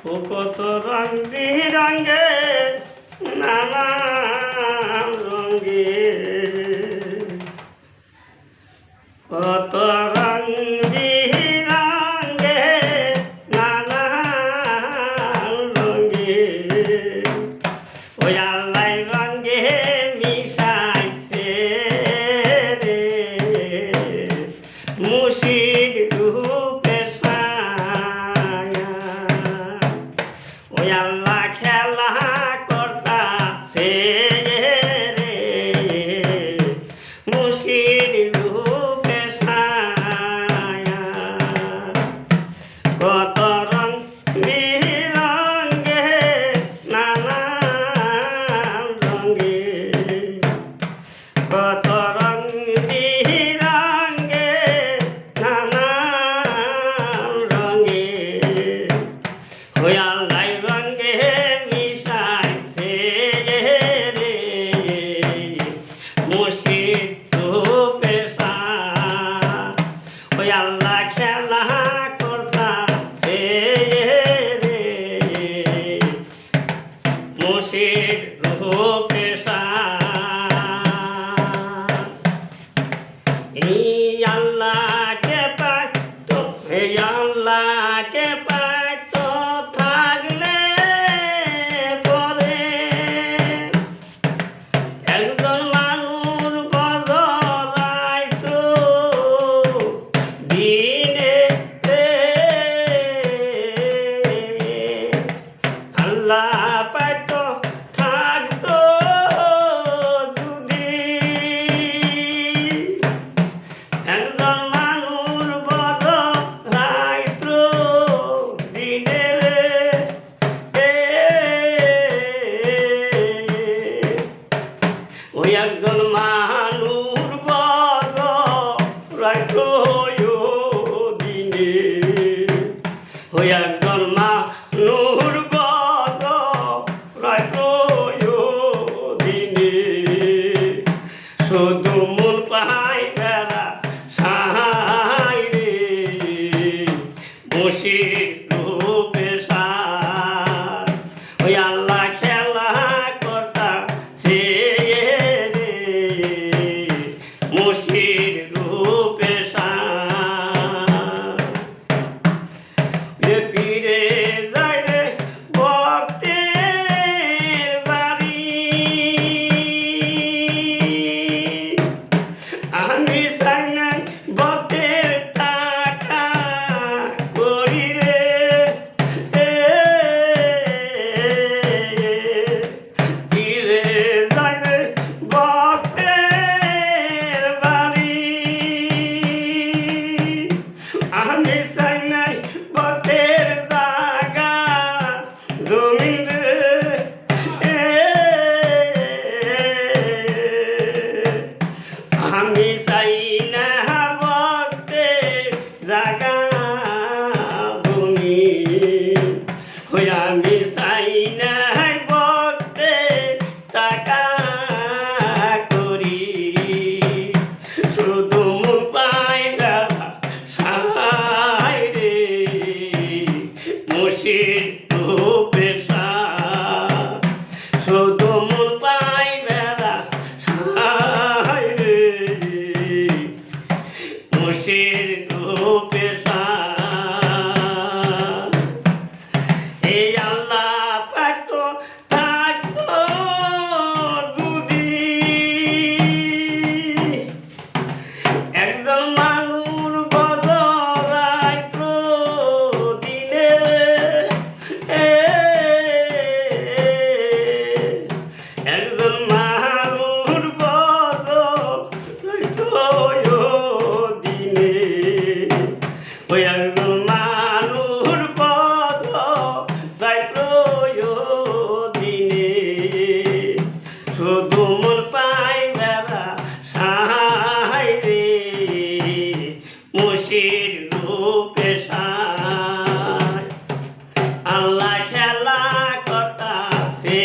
ও কত রং বিরঙ্গে নানান রঙে কত রং বিরঙ্গে নানান রঙে ওই আল্লাহ রঙে মিশাইছে রে মুর্শিদ রূপে ছায়া ওই আল্লাহ খেলা করতাছে রে মুর্শিদ রূপে ছায়া কত রং বিরঙ্গে নানান রঙে কত রং বিরঙ্গে নানান রঙে ওই আল্লাহ রঙে মিশাইছে রে মুর্শিদ রূপে ছায়া ওই আল্লাহ খেলা করতাছে রে মুর্শিদ রূপে ছায়া এই আল্লাহকে পাইতো এই আল্লাহকে পাইতো থাকলে পরে একজন মানুষ বজরাইতো দিনে আল্লাহ পাইতো থাকতো যদি একজন মানুষ বজরাইতো দিনে ওই একজন মানুষ বজরাইতো দিনে ওই একজন মানুষ বজরাইতো দিনে শুধু মন পাই বেড়া সাহাই রে মুর্শিদ রূপে ছায়া ওই আল্লাহ খেলা করতাছে রে মুর্শিদ রূপে ছায়া পীরে যায় রে ভক্তের বাড়ি আমি চাই না ভক্তের টাকা করি রে পীরে যায় রে ভক্তের বাড়ি আমি চাই না ভক্তের জায়গা জমিন রে আমি চাই না ভক্তের জায়গা জমিন ওই আমি চাই না ভক্তের টাকা করি শুধু মন পাই বেড়া সাহাই রে মুর্শিদ রূপে ছায়া শুধু মন পাই বেড়া সাহাই রে মুর্শিদ রূপে ছায়া এই আল্লাহ পাইতো থাকতো যদি একজন মানুষ বজরাইতো দিনে একজন মানুষ বজরাইতো দিনে ওই একজন মানুষ বজরাইতো দিনে শুধু মন পাই বেড়া সাহাই রে মুর্শিদ রূপে ছায়া আল্লাহ খেলা করতাছে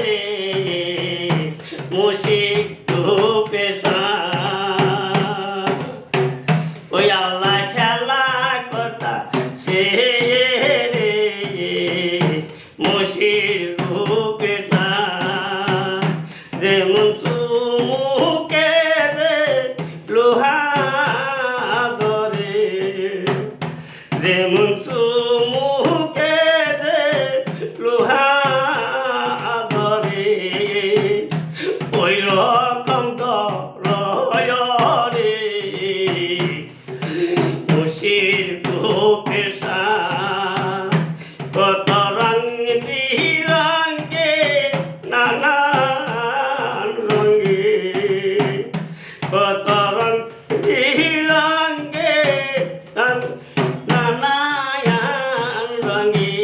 রে মুর্শিদ রূপে ছায়া ওই আল্লাহ খেলা করতাছে রে কত রং বিরঙ্গে নানান রঙে কত রং বিরঙ্গে নানান রঙে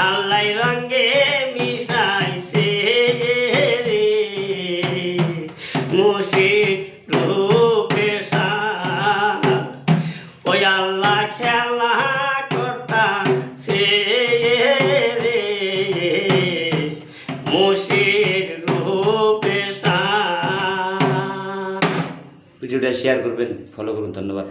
আল্লাহ রঙে মিশাইছে রে মুর্শিদ রূপে ওই আল্লাহ খেলা করতাম সে রে মুর্শিদ রূপে ভিডিওটা শেয়ার করবেন, ফলো করুন, ধন্যবাদ।